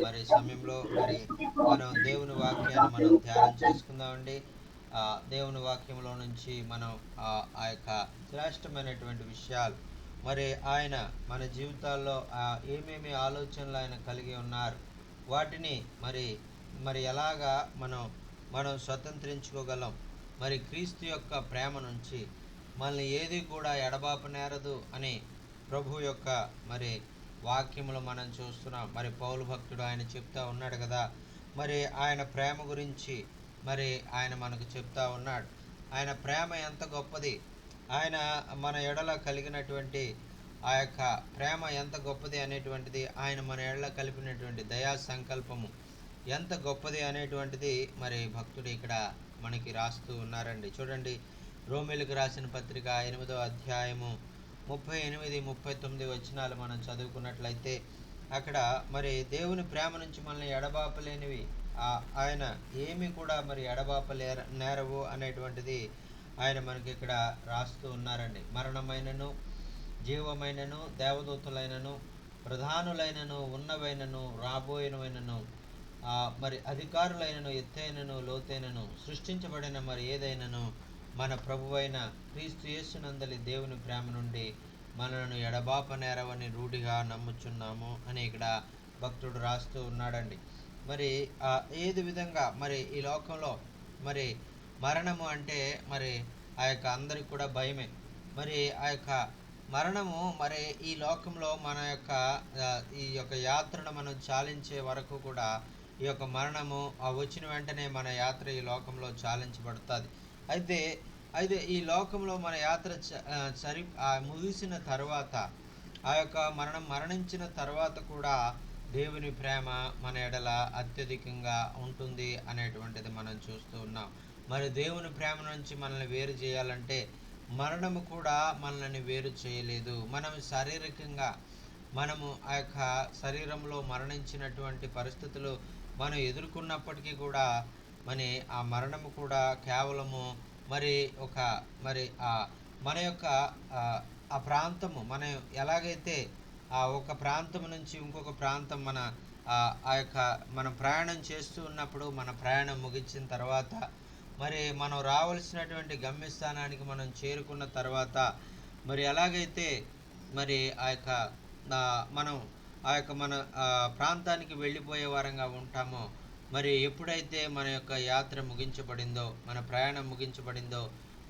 మరి సమయంలో మరి మనం దేవుని వాక్యాన్ని మనం ధ్యానం చేసుకుందామండి. దేవుని వాక్యంలో నుంచి మనం ఆ యొక్క శ్రేష్టమైనటువంటి విషయాలు మరి ఆయన మన జీవితాల్లో ఏమేమి ఆలోచనలు ఆయన కలిగి ఉన్నారు, వాటిని మరి మరి ఎలాగా మనం స్వతంత్రించుకోగలం, మరి క్రీస్తు యొక్క ప్రేమ నుంచి మనల్ని ఏది కూడా ఎడబాపు నేరదు అని ప్రభు యొక్క మరి వాక్యములు మనం చూస్తున్నాం. మరి పౌలు భక్తుడు ఆయన చెప్తా ఉన్నాడు కదా, మరి ఆయన ప్రేమ గురించి మరి ఆయన మనకు చెప్తా ఉన్నాడు. ఆయన ప్రేమ ఎంత గొప్పది, ఆయన మన ఎడల కలిగినటువంటి ఆ యొక్క ప్రేమ ఎంత గొప్పది అనేటువంటిది, ఆయన మన ఎడల కలిపినటువంటి దయా సంకల్పము ఎంత గొప్పది అనేటువంటిది మరి భక్తుడు ఇక్కడ మనకి రాస్తూ ఉన్నారండి. చూడండి, రోమిలకు రాసిన పత్రిక 8వ అధ్యాయము 38-39 వచనాలు మనం చదువుకున్నట్లయితే అక్కడ మరి దేవుని ప్రేమ నుంచి మనల్ని ఎడబాపలేనివి ఆయన ఏమి కూడా మరి నేరవు అనేటువంటిది ఆయన మనకి ఇక్కడ రాస్తూ ఉన్నారండి. మరణమైనను జీవమైనను దేవదూతులైనను ప్రధానులైనను ఉన్నవైనను రాబోయినవైనను మరి అధికారులైనను ఎత్తైనను లోతైనను సృష్టించబడిన మరి ఏదైనను మన ప్రభువైన క్రీస్తు యేసునందలి దేవుని ప్రేమ నుండి మనలను ఎడబాప నేరవని రూఢిగా నమ్ముచున్నాము అని ఇక్కడ భక్తుడు రాస్తూ ఉన్నాడండి. మరి ఏది విధంగా మరి ఈ లోకంలో మరి మరణము అంటే మరి ఆ యొక్క అందరికి కూడా భయమే. మరి ఆ యొక్క మరణము మరి ఈ లోకంలో మన యొక్క ఈ యొక్క యాత్రను మనం చాలించే వరకు కూడా ఈ యొక్క మరణము వచ్చిన వెంటనే మన యాత్ర ఈ లోకంలో చాలించబడుతుంది. అయితే అయితే ఈ లోకంలో మన యాత్ర ముగిసిన తర్వాత ఆ యొక్క మరణించిన తర్వాత కూడా దేవుని ప్రేమ మన ఎడల అత్యధికంగా ఉంటుంది అనేటువంటిది మనం చూస్తూ ఉన్నాం. మరి దేవుని ప్రేమ నుంచి మనల్ని వేరు చేయాలంటే మరణము కూడా మనల్ని వేరు చేయలేదు. మనం శారీరకంగా మనము ఆ యొక్క శరీరంలో మరణించినటువంటి పరిస్థితులు మనం ఎదుర్కొన్నప్పటికీ కూడా ఆ మరణము కూడా కేవలము మరి మరి మన యొక్క ఆ ప్రాంతము మనం ఎలాగైతే ఒక ప్రాంతం నుంచి ఇంకొక ప్రాంతం ఆ యొక్క మనం ప్రయాణం చేస్తూ ఉన్నప్పుడు మన ప్రయాణం ముగించిన తర్వాత మరి మనం రావాల్సినటువంటి గమ్యస్థానానికి మనం చేరుకున్న తర్వాత మరి ఎలాగైతే మరి మనం మన ప్రాంతానికి వెళ్ళిపోయే వారంగా ఉంటామో, మరి ఎప్పుడైతే మన యొక్క యాత్ర ముగించబడిందో, మన ప్రయాణం ముగించబడిందో,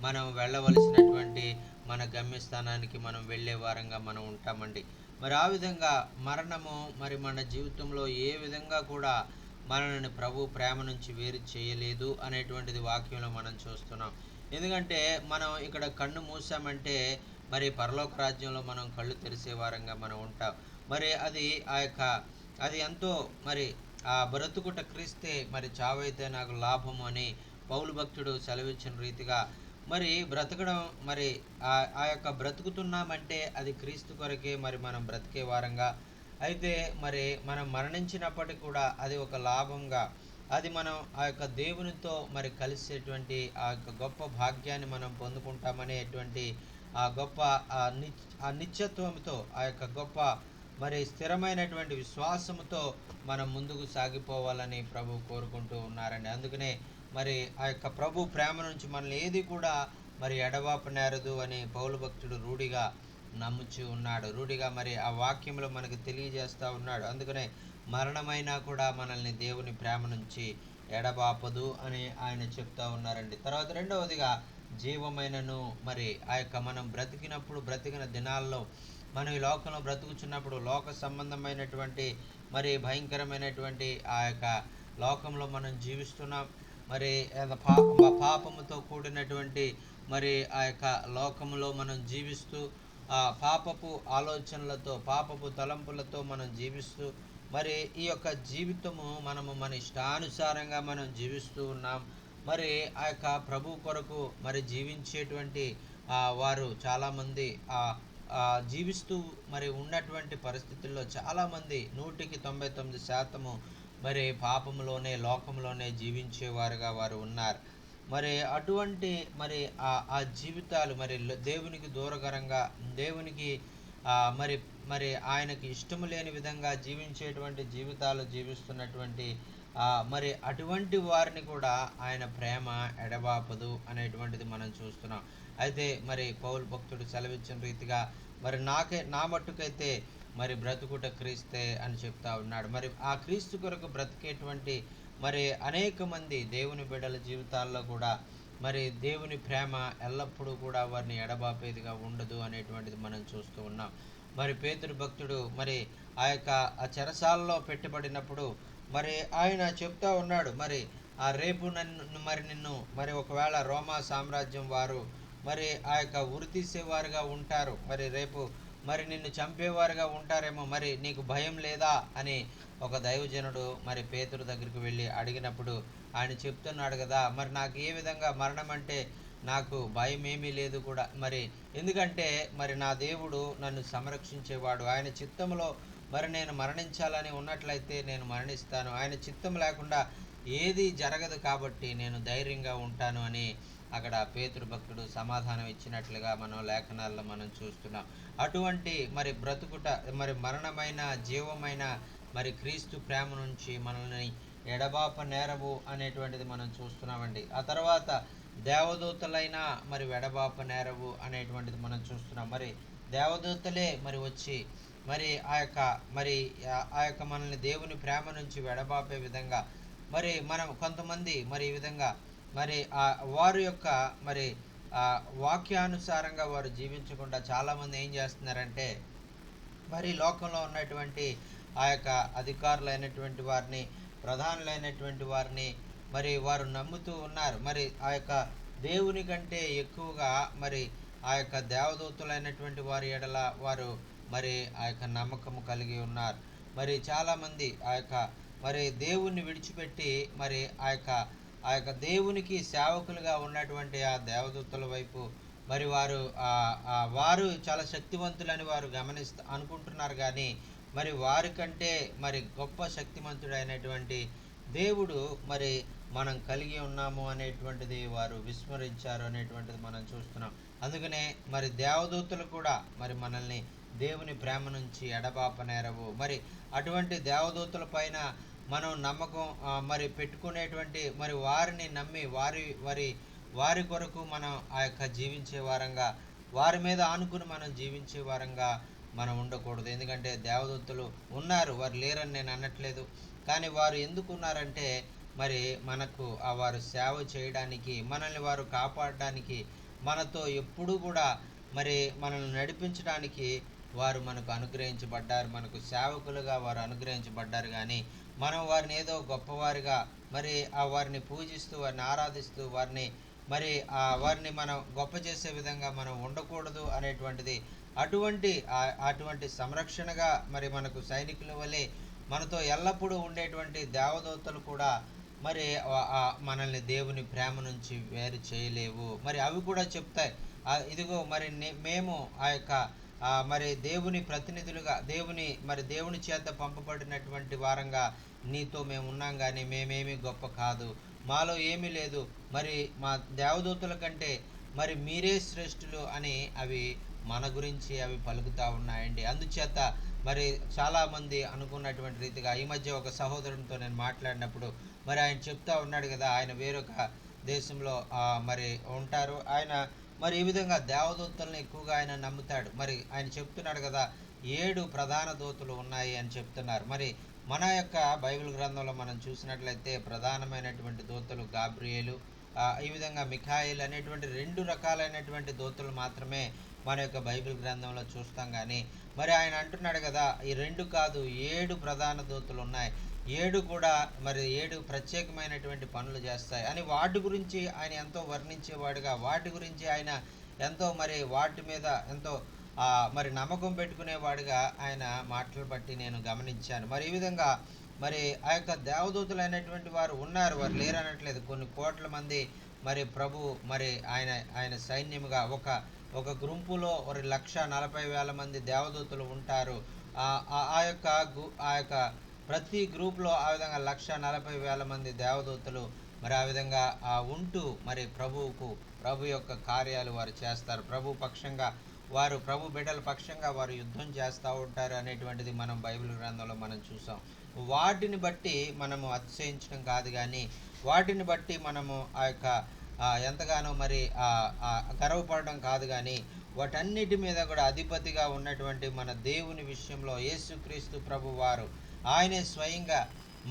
మనం వెళ్ళవలసినటువంటి మన గమ్యస్థానానికి మనం వెళ్ళే వారంగా మనం ఉంటామండి. మరి ఆ విధంగా మరణము మరి మన జీవితంలో ఏ విధంగా కూడా మనల్ని ప్రభు ప్రేమ నుంచి వేరు చేయలేదు అనేటువంటిది వాక్యంలో మనం చూస్తున్నాం. ఎందుకంటే మనం ఇక్కడ కన్ను మూసామంటే మరి పరలోక రాజ్యంలో మనం కళ్ళు తెరిసే వారంగా మనం ఉంటాం. మరి అది ఎంతో మరి ఆ బ్రతుకుట క్రీస్తే, మరి చావైతే నాకు లాభము అని పౌలు భక్తుడు సెలవిచ్చిన రీతిగా మరి బ్రతకడం, మరి ఆ యొక్క బ్రతుకుతున్నామంటే అది క్రీస్తు కొరకే మరి మనం బ్రతికే వారంగా. అయితే మరి మనం మరణించినప్పటికీ కూడా అది ఒక లాభంగా, అది మనం ఆ యొక్క దేవునితో మరి కలిసేటువంటి ఆ యొక్క గొప్ప భాగ్యాన్ని మనం పొందుకుంటామనేటువంటి ఆ గొప్ప ఆ నిత్యత్వంతో, ఆ యొక్క గొప్ప మరి స్థిరమైనటువంటి విశ్వాసముతో మనం ముందుకు సాగిపోవాలని ప్రభు కోరుకుంటూ ఉన్నారండి. అందుకనే మరి ఆ యొక్క ప్రభు ప్రేమ నుంచి మనల్ని ఏది కూడా మరి ఎడబాపు నేరదు అని పౌలు భక్తుడు రూఢిగా నమ్ముచూ ఉన్నాడు. రూఢిగా మరి ఆ వాక్యంలో మనకు తెలియజేస్తూ ఉన్నాడు. అందుకనే మరణమైనా కూడా మనల్ని దేవుని ప్రేమ నుంచి ఎడబాపదు అని ఆయన చెప్తా ఉన్నారండి. తర్వాత రెండవదిగా జీవమైనను, మరి ఆ యొక్క మనం బ్రతికిన దినాల్లో మనం ఈ లోకంలో బ్రతుకుచున్నప్పుడు లోక సంబంధమైనటువంటి మరి భయంకరమైనటువంటి ఆ యొక్క లోకంలో మనం జీవిస్తున్నాం. మరి పాపముతో కూడినటువంటి మరి ఆ యొక్క లోకంలో మనం జీవిస్తూ పాపపు ఆలోచనలతో, పాపపు తలంపులతో మనం జీవిస్తూ మరి ఈ యొక్క జీవితము మన ఇష్టానుసారంగా మనం జీవిస్తూ ఉన్నాం. మరి ఆ యొక్క ప్రభు కొరకు మరి జీవించేటువంటి వారు చాలామంది జీవిస్తూ మరి ఉన్నటువంటి పరిస్థితుల్లో చాలామంది 99% మరి పాపంలోనే, లోకంలోనే జీవించేవారుగా వారు ఉన్నారు. మరి అటువంటి మరి ఆ జీవితాలు మరి దేవునికి దూరకరంగా, దేవునికి మరి మరి ఆయనకి ఇష్టము లేని విధంగా జీవించేటువంటి జీవితాలు జీవిస్తున్నటువంటి మరి అటువంటి వారిని కూడా ఆయన ప్రేమ ఎడబాపదు అనేటువంటిది మనం చూస్తున్నాం. అయితే మరి పౌలు భక్తుడు సెలవిచ్చిన రీతిగా మరి నా మట్టుకైతే మరి బ్రతుకుట క్రీస్తే అని చెప్తా ఉన్నాడు. మరి ఆ క్రీస్తు కొరకు బ్రతికేటువంటి మరి అనేక మంది దేవుని బిడ్డల జీవితాల్లో కూడా మరి దేవుని ప్రేమ ఎల్లప్పుడూ కూడా వారిని ఎడబాపేదిగా ఉండదు అనేటువంటిది మనం చూస్తూ ఉన్నాం. మరి పేతురు భక్తుడు మరి ఆ చెరసాలలో పెట్టబడినప్పుడు మరి ఆయన చెప్తా ఉన్నాడు, మరి రేపు నిన్ను మరి ఒకవేళ రోమా సామ్రాజ్యం వారు మరి ఉరి తీసేవారుగా ఉంటారు, మరి రేపు మరి నిన్ను చంపేవారుగా ఉంటారేమో, మరి నీకు భయం లేదా అని ఒక దైవజనుడు మరి పేతురు దగ్గరికి వెళ్ళి అడిగినప్పుడు ఆయన చెప్తున్నాడు కదా, మరి నాకు ఏ విధంగా మరణం అంటే నాకు భయం ఏమీ లేదు కూడా, మరి ఎందుకంటే మరి నా దేవుడు నన్ను సంరక్షించేవాడు, ఆయన చిత్తంలో మరి నేను మరణించాలని ఉన్నట్లయితే నేను మరణిస్తాను, ఆయన చిత్తం లేకుండా ఏది జరగదు కాబట్టి నేను ధైర్యంగా ఉంటాను అని అక్కడ పేతురు భక్తుడు సమాధానం ఇచ్చినట్లుగా మనం లేఖనాల్లో మనం చూస్తున్నాం. అటువంటి మరి బ్రతుకుట మరి మరణమైన జీవమైన మరి క్రీస్తు ప్రేమ నుంచి మనల్ని ఎడబాప నేరవు అనేటువంటిది మనం చూస్తున్నామండి. ఆ తర్వాత దేవదూతలైనా మరి ఎడబాప నేరవు అనేటువంటిది మనం చూస్తున్నాం. మరి దేవదూతలే మరి వచ్చి మరి ఆ యొక్క మనల్ని దేవుని ప్రేమ నుంచి వెడబాపే విధంగా మరి మనం కొంతమంది మరి ఈ విధంగా మరి వారి యొక్క మరి వాక్యానుసారంగా వారు జీవించకుండా చాలామంది ఏం చేస్తున్నారంటే మరి లోకంలో ఉన్నటువంటి ఆ యొక్క అధికారులైనటువంటి వారిని, ప్రధానులైనటువంటి వారిని మరి వారు నమ్ముతూ ఉన్నారు. మరి ఆ యొక్క దేవుని కంటే ఎక్కువగా మరి ఆ యొక్క దేవదూతులైనటువంటి వారి ఎడల వారు మరి ఆ యొక్క నమ్మకము కలిగి ఉన్నారు. మరి చాలామంది మరి దేవుణ్ణి విడిచిపెట్టి మరి ఆ యొక్క దేవునికి సేవకులుగా ఉన్నటువంటి ఆ దేవదూతల వైపు మరి వారు చాలా శక్తివంతులని వారు అనుకుంటున్నారు, కానీ మరి వారికంటే మరి గొప్ప శక్తిమంతుడైనటువంటి దేవుడు మరి మనం కలిగి ఉన్నాము అనేటువంటిది వారు విస్మరించారు అనేటువంటిది మనం చూస్తున్నాం. అందుకనే మరి దేవదూతలు కూడా మరి మనల్ని దేవుని ప్రేమ నుంచి ఎడబాపనేరవు. మరి అటువంటి దేవదూతల పైన మనం నమ్మకం మరి పెట్టుకునేటువంటి మరి వారిని నమ్మి వారి కొరకు మనం జీవించే వారంగా, వారి మీద ఆనుకుని మనం జీవించే వారంగా మనం ఉండకూడదు. ఎందుకంటే దేవదూతలు ఉన్నారు, వారు లేరని నేను అనట్లేదు, కానీ వారు ఎందుకు ఉన్నారంటే మరి మనకు వారు సేవ చేయడానికి, మనల్ని వారు కాపాడడానికి, మనతో ఎప్పుడూ కూడా మరి మనల్ని నడిపించడానికి వారు మనకు అనుగ్రహించబడ్డారు, మనకు సేవకులుగా వారు అనుగ్రహించబడ్డారు. కానీ మనం వారిని ఏదో గొప్పవారిగా మరి వారిని పూజిస్తూ వారిని ఆరాధిస్తూ వారిని మనం గొప్ప చేసే విధంగా మనం ఉండకూడదు అనేటువంటిది అటువంటి సంరక్షణగా మరి మనకు సైనికుల వలె మనతో ఎల్లప్పుడూ ఉండేటువంటి దేవదూతలు కూడా మరి మనల్ని దేవుని ప్రేమ నుంచి వేరు చేయలేవు. మరి అవి కూడా చెప్తాయి, ఇదిగో మరి మేము మరి దేవుని ప్రతినిధులుగా దేవుని చేత పంపబడినటువంటి వారంగా నీతో మేము ఉన్నాం, కానీ మేమేమి గొప్ప కాదు, మాలో ఏమీ లేదు, మరి మా దేవదూతల కంటే మరి మీరే శ్రేష్ఠులు అని అవి మన గురించి అవి పలుకుతూ ఉన్నాయండి. అందుచేత మరి చాలామంది అనుకున్నటువంటి రీతిగా ఈ మధ్య ఒక సహోదరునితో నేను మాట్లాడినప్పుడు మరి ఆయన చెప్తా ఉన్నాడు కదా, ఆయన వేరొక దేశంలో మరి ఉంటారు, ఆయన మరి ఈ విధంగా దేవదూతలను ఎక్కువగా ఆయన నమ్ముతాడు. మరి ఆయన చెప్తున్నాడు కదా, 7 ప్రధాన దూతలు ఉన్నాయి అని చెప్తున్నారు. మరి మన యొక్క బైబిల్ గ్రంథంలో మనం చూసినట్లయితే ప్రధానమైనటువంటి దూతలు గాబ్రియేలు, ఈ విధంగా మిఖాయిల్ అనేటువంటి 2 రకాలైనటువంటి దూతలు మాత్రమే మన యొక్క బైబిల్ గ్రంథంలో చూస్తాం. కానీ మరి ఆయన అంటున్నాడు కదా, ఈ 2 కాదు 7 ప్రధాన దూతలు ఉన్నాయి, 7 కూడా మరి 7 ప్రత్యేకమైనటువంటి పనులు చేస్తాయి అని వాటి గురించి ఆయన ఎంతో వర్ణించేవాడుగా, వాటి గురించి ఆయన ఎంతో మరి వాటి మీద ఎంతో మరి నమ్మకం పెట్టుకునేవాడుగా ఆయన మాటలు బట్టి నేను గమనించాను. మరి ఈ విధంగా మరి ఆ యొక్క దేవదూతలు వారు ఉన్నారు, వారు లేరనట్లేదు. కొన్ని కోట్ల మంది మరి ప్రభు మరి ఆయన సైన్యముగా ఒక గుంపులో 1,40,000 మంది దేవదూతలు ఉంటారు. ఆ యొక్క ప్రతి గ్రూప్లో ఆ విధంగా 1,40,000 మంది దేవదూతలు మరి ఆ విధంగా ఉంటూ మరి ప్రభు యొక్క కార్యాలు వారు చేస్తారు. ప్రభు పక్షంగా వారు ప్రభు బిడ్డల పక్షంగా వారు యుద్ధం చేస్తూ ఉంటారు అనేటువంటిది మనం బైబిల్ గ్రంథంలో మనం చూసాం. వాటిని బట్టి మనము అతిశయించడం కాదు, కానీ వాటిని బట్టి మనము ఆ యొక్క ఎంతగానో మరి గర్వపడడం కాదు, కానీ వాటన్నిటి మీద కూడా అధిపతిగా ఉన్నటువంటి మన దేవుని విషయంలో యేసుక్రీస్తు ప్రభు వారు ఆయనే స్వయంగా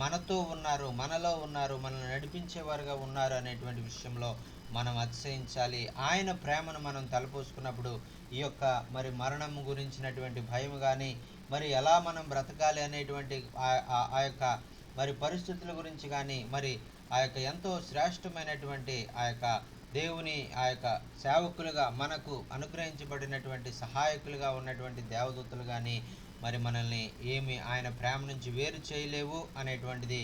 మనతో ఉన్నారు, మనలో ఉన్నారు, మనల్ని నడిపించేవారుగా ఉన్నారు అనేటువంటి విషయంలో మనం అతిశయించాలి. ఆయన ప్రేమను మనం తలపోసుకున్నప్పుడు ఈ యొక్క మరి మరణం గురించినటువంటి భయం కానీ, మరి ఎలా మనం బ్రతకాలి అనేటువంటి ఆ యొక్క మరి పరిస్థితుల గురించి కానీ, మరి ఆ యొక్క ఎంతో శ్రేష్టమైనటువంటి ఆ యొక్క దేవుని ఆ యొక్క సేవకులుగా మనకు అనుగ్రహించబడినటువంటి సహాయకులుగా ఉన్నటువంటి దేవదూతలు కానీ మరి మనల్ని ఏమి ఆయన ప్రేమ నుంచి వేరు చేయలేవు అనేటువంటిది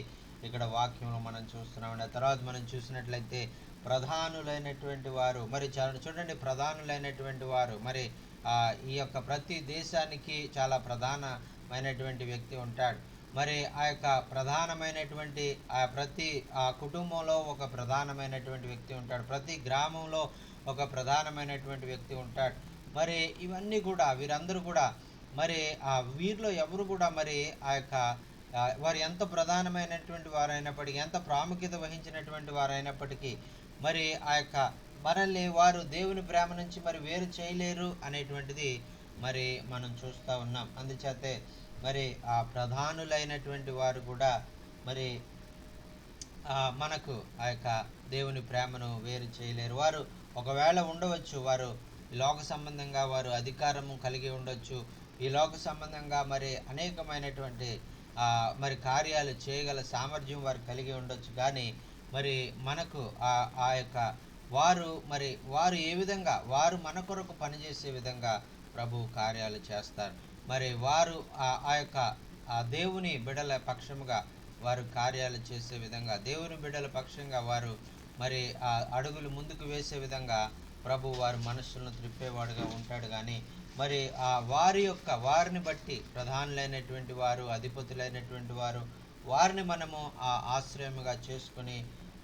ఇక్కడ వాక్యంలో మనం చూస్తున్నామండి. ఆ తర్వాత మనం చూసినట్లయితే ప్రధానులైనటువంటి వారు మరి చూడండి, ప్రధానులైనటువంటి వారు మరి ఈ యొక్క ప్రతి దేశానికి చాలా ప్రధానమైనటువంటి వ్యక్తి ఉంటాడు. మరి ఆ యొక్క ప్రధానమైనటువంటి ప్రతి కుటుంబంలో ఒక ప్రధానమైనటువంటి వ్యక్తి ఉంటాడు, ప్రతి గ్రామంలో ఒక ప్రధానమైనటువంటి వ్యక్తి ఉంటాడు. మరి ఇవన్నీ కూడా వీరందరూ కూడా మరి వీరిలో ఎవరు కూడా మరి ఆ యొక్క వారు ఎంత ప్రధానమైనటువంటి వారైనప్పటికీ, ఎంత ప్రాముఖ్యత వహించినటువంటి వారైనప్పటికీ మరి ఆ యొక్క మనల్ని వారు దేవుని ప్రేమ నుంచి మరి వేరు చేయలేరు అనేటువంటిది మరి మనం చూస్తూ ఉన్నాం. అందుచేతే మరి ఆ ప్రధానులైనటువంటి వారు కూడా మరి మనకు ఆ యొక్క దేవుని ప్రేమను వేరు చేయలేరు. వారు ఒకవేళ ఉండవచ్చు, వారు లోక సంబంధంగా వారు అధికారము కలిగి ఉండొచ్చు, ఈ లోక సంబంధంగా మరి అనేకమైనటువంటి మరి కార్యాలు చేయగల సామర్థ్యం వారు కలిగి ఉండొచ్చు, కానీ మరి మనకు ఆ యొక్క వారు ఏ విధంగా వారు మన కొరకు పనిచేసే విధంగా ప్రభు కార్యాలు చేస్తారు. మరి వారు ఆ యొక్క దేవుని బిడల పక్షముగా వారు కార్యాలు చేసే విధంగా, దేవుని బిడ్డల పక్షంగా వారు మరి అడుగులు ముందుకు వేసే విధంగా ప్రభు వారి మనస్సులను త్రిప్పేవాడుగా ఉంటాడు. కానీ మరి వారిని బట్టి ప్రధానులైనటువంటి వారు, అధిపతులైనటువంటి వారు, వారిని మనము ఆశ్రయముగా చేసుకుని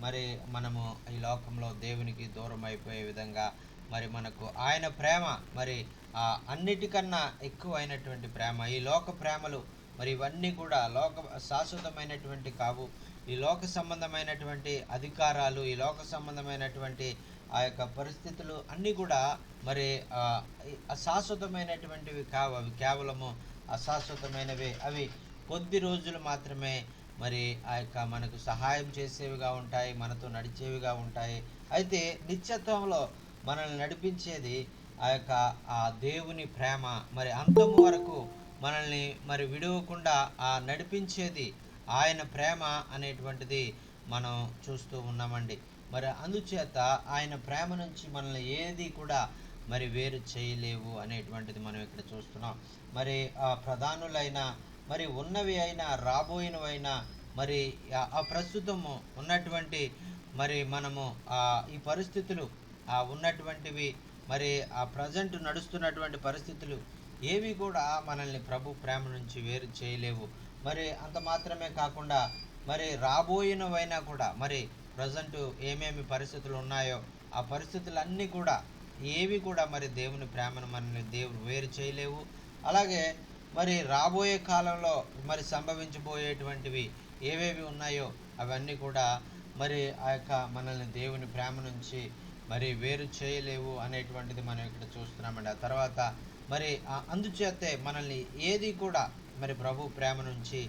మరి మనము ఈ లోకంలో దేవునికి దూరం అయిపోయే విధంగా మరి మనకు ఆయన ప్రేమ మరి అన్నిటికన్నా ఎక్కువైనటువంటి ప్రేమ, ఈ లోక ప్రేమలు మరి ఇవన్నీ కూడా శాశ్వతమైనటువంటి కావు. ఈ లోక సంబంధమైనటువంటి అధికారాలు, ఈ లోక సంబంధమైనటువంటి ఆ యొక్క పరిస్థితులు అన్నీ కూడా మరి అశాశ్వతమైనటువంటివి కావు. అవి కేవలము అశాశ్వతమైనవి. అవి కొద్ది రోజులు మాత్రమే మరి ఆ యొక్క మనకు సహాయం చేసేవిగా ఉంటాయి, మనతో నడిచేవిగా ఉంటాయి. అయితే నిత్యత్వంలో మనల్ని నడిపించేది ఆ యొక్క దేవుని ప్రేమ, మరి అంతము వరకు మనల్ని మరి విడవకుండా నడిపించేది ఆయన ప్రేమ అనేటువంటిది మనం చూస్తూ ఉన్నామండి. మరి అందుచేత ఆయన ప్రేమ నుంచి మనల్ని ఏది కూడా మరి వేరు చేయలేవు అనేటువంటిది మనం ఇక్కడ చూస్తున్నాం. మరి ప్రధానులైన మరి ఉన్నవి అయినా రాబోయినవైనా మరి ప్రస్తుతము ఉన్నటువంటి మరి మనము ఈ పరిస్థితులు ఉన్నటువంటివి మరి ప్రజెంట్ నడుస్తున్నటువంటి పరిస్థితులు ఏవి కూడా మనల్ని ప్రభు ప్రేమ నుంచి వేరు చేయలేవు. మరి అంత మాత్రమే కాకుండా మరి రాబోయినవైనా కూడా మరి ప్రజెంట్ ఏమేమి పరిస్థితులు ఉన్నాయో ఆ పరిస్థితులన్నీ కూడా ఏవి కూడా మరి దేవుని ప్రేమను మనల్ని దేవుడు వేరు చేయలేవు. అలాగే మరి రాబోయే కాలంలో మరి సంభవించబోయేటువంటివి ఏవేవి ఉన్నాయో అవన్నీ కూడా మరి ఆ యొక్క మనల్ని దేవుని ప్రేమ నుంచి మరి వేరు చేయలేవు అనేటువంటిది మనం ఇక్కడ చూస్తున్నామండి. ఆ తర్వాత మరి అందుచేతే మనల్ని ఏది కూడా మరి ప్రభు ప్రేమ నుంచి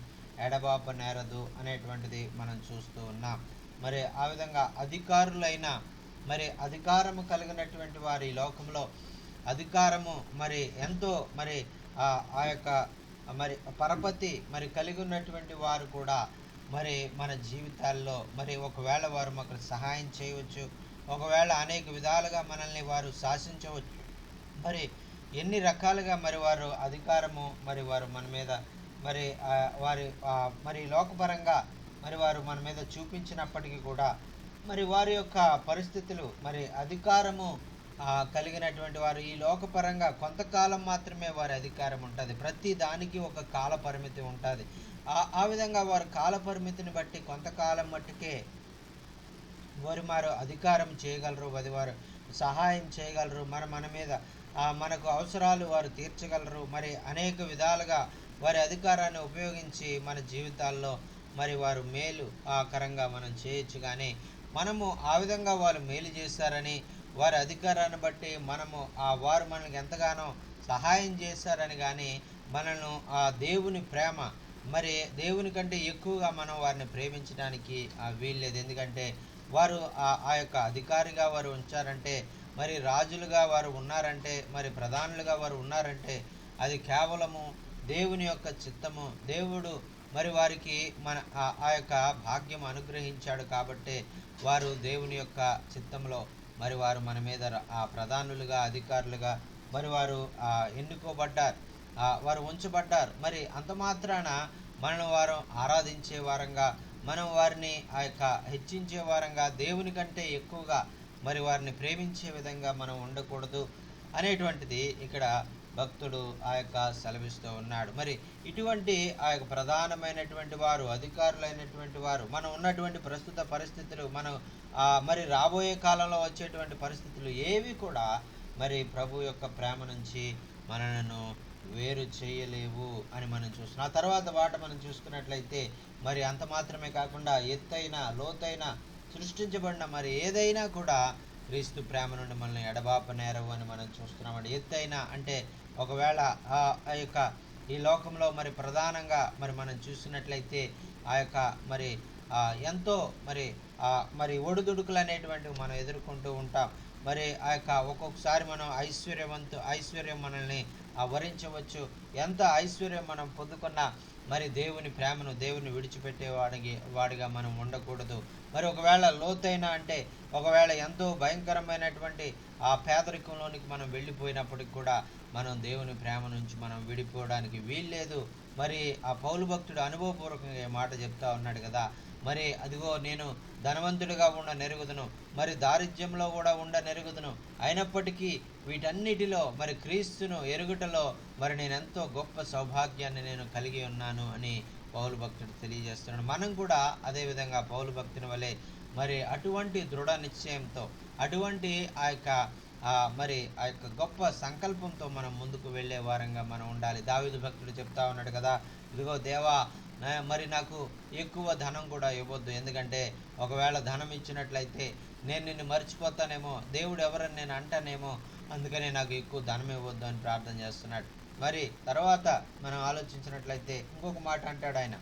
ఎడబాప నేరదు అనేటువంటిది మనం చూస్తూ ఉన్నాం. మరి ఆ విధంగా అధికారులైన మరి అధికారము కలిగినటువంటి వారి లోకంలో అధికారము మరి ఎంతో మరి ఆ యొక్క మరి పరపతి మరి కలిగి ఉన్నటువంటి వారు కూడా మరి మన జీవితాల్లో మరి ఒకవేళ వారు మాకు సహాయం చేయవచ్చు, ఒకవేళ అనేక విధాలుగా మనల్ని వారు శాసించవచ్చు, మరి ఎన్ని రకాలుగా మరి వారు అధికారము మరి వారు మన మీద మరి వారి మరి లోకపరంగా మరి వారు మన మీద చూపించినప్పటికీ కూడా మరి వారి యొక్క పరిస్థితులు మరి అధికారము కలిగినటువంటి వారు ఈ లోకపరంగా కొంతకాలం మాత్రమే వారి అధికారం ఉంటుంది. ప్రతి దానికి ఒక కాల పరిమితి ఉంటుంది. ఆ విధంగా వారు కాల పరిమితిని బట్టి కొంతకాలం మట్టుకే వారు అధికారం చేయగలరు, అది వారు సహాయం చేయగలరు, మన మీద మనకు అవసరాలు వారు తీర్చగలరు. మరి అనేక విధాలుగా వారి అధికారాన్ని ఉపయోగించి మన జీవితాల్లో మరి వారు మేలు ఆకరంగా మనం చేయొచ్చు. కానీ మనము ఆ విధంగా వాళ్ళు మేలు చేశారని, వారి అధికారాన్ని బట్టి మనము వారు మనకి ఎంతగానో సహాయం చేశారని కానీ మనల్ని దేవుని ప్రేమ మరి దేవుని కంటే ఎక్కువగా మనం వారిని ప్రేమించడానికి వీల్లేదు. ఎందుకంటే వారు ఆ యొక్క అధికారిగా వారు ఉంచారంటే, మరి రాజులుగా వారు ఉన్నారంటే, మరి ప్రధానులుగా వారు ఉన్నారంటే అది కేవలము దేవుని యొక్క చిత్తము. దేవుడు మరి వారికి ఆ యొక్క భాగ్యం అనుగ్రహించాడు కాబట్టే వారు దేవుని యొక్క చిత్తంలో మరి వారు మన మీద ప్రధానులుగా అధికారులుగా మరి వారు ఎన్నుకోబడ్డారు, వారు ఉంచబడ్డారు. మరి అంత మాత్రాన మనం వారు ఆరాధించే వారంగా, మనం వారిని హెచ్చించే వారంగా, దేవుని కంటే ఎక్కువగా మరి వారిని ప్రేమించే విధంగా మనం ఉండకూడదు అనేటువంటిది ఇక్కడ భక్తుడు సెలవిస్తూ ఉన్నాడు. మరి ఇటువంటి ప్రధానమైనటువంటి వారు, అధికారులైనటువంటి వారు, మనం ఉన్నటువంటి ప్రస్తుత పరిస్థితులు, మనం మరి రాబోయే కాలంలో వచ్చేటువంటి పరిస్థితులు ఏవి కూడా మరి ప్రభు యొక్క ప్రేమ నుంచి మనలను వేరు చేయలేవు అని మనం చూస్తున్నాం. ఆ తర్వాత వాట మనం చూసుకున్నట్లయితే మరి అంత మాత్రమే కాకుండా ఎత్తైన లోతైన సృష్టించబడిన మరి ఏదైనా కూడా క్రీస్తు ప్రేమ నుండి మనల్ని ఎడబాపనేరవు అని మనం చూస్తున్నామండి. ఎత్తైన అంటే ఒకవేళ ఈ లోకంలో మరి ప్రధానంగా మరి మనం చూసినట్లయితే మరి ఎంతో మరి ఒడిదుడుకులు అనేటువంటివి మనం ఎదుర్కొంటూ ఉంటాం. మరి ఒక్కొక్కసారి మనం ఐశ్వర్యం మనల్ని వరించవచ్చు. ఎంత ఐశ్వర్యం మనం పొందుకున్నా మరి దేవుని ప్రేమను, దేవుని వాడిగా మనం ఉండకూడదు. మరి ఒకవేళ లోతైన అంటే ఒకవేళ ఎంతో భయంకరమైనటువంటి పేదరికంలోనికి మనం వెళ్ళిపోయినప్పటికి కూడా మనం దేవుని ప్రేమ నుంచి మనం విడిపోవడానికి వీల్లేదు. మరి పౌలు భక్తుడు అనుభవపూర్వకంగా ఈ మాట చెప్తా ఉన్నాడు కదా, మరి అదిగో నేను ధనవంతుడిగా నెరుగుదును, మరి దారిద్ర్యంలో కూడా నెరుగుదును, అయినప్పటికీ వీటన్నిటిలో మరి క్రీస్తును ఎరుగుటలో మరి నేను ఎంతో గొప్ప సౌభాగ్యాన్ని నేను కలిగి ఉన్నాను అని పౌలు భక్తుడు తెలియజేస్తున్నాడు. మనం కూడా అదేవిధంగా పౌలు భక్తుని వలె మరి అటువంటి దృఢ నిశ్చయంతో, అటువంటి మరి గొప్ప సంకల్పంతో మనం ముందుకు వెళ్ళే వారంగా మనం ఉండాలి. దావీదు భక్తుడు చెప్తా ఉన్నాడు కదా, ఇదిగో దేవా మరి నాకు ఎక్కువ ధనం కూడా ఇవ్వద్దు, ఎందుకంటే ఒకవేళ ధనం ఇచ్చినట్లయితే నేను నిన్ను మర్చిపోతానేమో, దేవుడు ఎవరని నేను అంటానేమో, అందుకనే నాకు ఎక్కువ ధనం ఇవ్వద్దు అని ప్రార్థన చేస్తున్నాడు. మరి తర్వాత మనం ఆలోచించినట్లయితే ఇంకొక మాట అంటాడు ఆయన,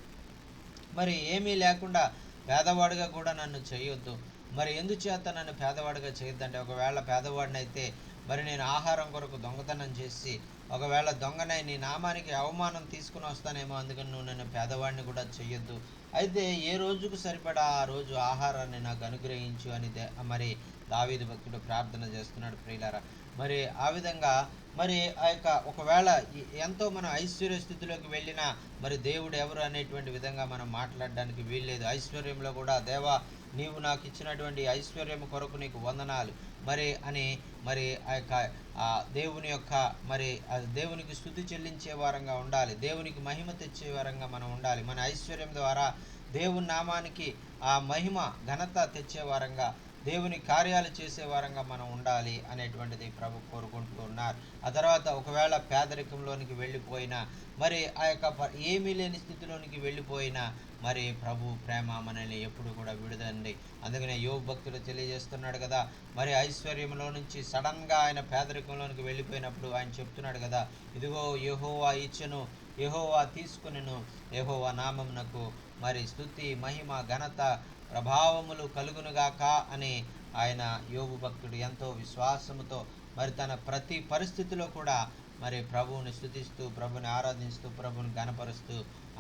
మరి ఏమీ లేకుండా పేదవాడిగా కూడా నన్ను చేయొద్దు. మరి ఎందుచేత నన్ను పేదవాడిగా చేయొద్దంటే, ఒకవేళ పేదవాడినైతే మరి నేను ఆహారం కొరకు దొంగతనం చేసి ఒకవేళ దొంగనై నీ నామానికి అవమానం తీసుకుని వస్తానేమో, అందుకని నువ్వు నన్ను పేదవాడిని కూడా చెయ్యొద్దు, అయితే ఏ రోజుకు సరిపడా ఆ రోజు ఆహారాన్ని నాకు అనుగ్రహించు అని మరి దావీదు భక్తుడు ప్రార్థన చేస్తున్నాడు ప్రియులారా. మరి ఆ విధంగా మరి ఒకవేళ ఎంతో మనం ఐశ్వర్య స్థితిలోకి వెళ్ళినా మరి దేవుడు ఎవరు అనేటువంటి విధంగా మనం మాట్లాడడానికి వీల్లేదు. ఐశ్వర్యంలో కూడా దేవా నీవు నాకు ఇచ్చినటువంటి ఐశ్వర్యం కొరకు నీకు వందనాలు మరి అని మరి దేవుని యొక్క మరి దేవునికి స్తుతి చెల్లించే వారంగా ఉండాలి, దేవునికి మహిమ తెచ్చే వారంగా మనం ఉండాలి. మన ఐశ్వర్యం ద్వారా దేవుని నామానికి మహిమ ఘనత తెచ్చే వారంగా, దేవుని కార్యాలు చేసే వారంగా మనం ఉండాలి అనేటువంటిది ప్రభు కోరుకుంటూ ఉన్నారు. ఆ తర్వాత ఒకవేళ పేదరికంలోనికి వెళ్ళిపోయినా మరి ఏమీ లేని స్థితిలోనికి వెళ్ళిపోయినా మరి ప్రభు ప్రేమ మనల్ని ఎప్పుడు కూడా విడుదండి. అందుకనే యోబు భక్తుడు తెలియజేస్తున్నాడు కదా, మరి ఐశ్వర్యంలో నుంచి సడన్గా ఆయన పేదరికంలోనికి వెళ్ళిపోయినప్పుడు ఆయన చెప్తున్నాడు కదా, ఇదిగో యెహోవా ఇచ్చెను, యెహోవా తీసుకునెను, యెహోవా నామమునకు మరి స్తుతి మహిమ ఘనత ప్రభావములు కలుగునుగాక అని ఆయన యోబు భక్తుడు ఎంతో విశ్వాసముతో మరి తన ప్రతి పరిస్థితిలో కూడా మరి ప్రభువుని స్తుతిస్తూ, ప్రభుని ఆరాధిస్తూ, ప్రభుని ఘనపరుస్తూ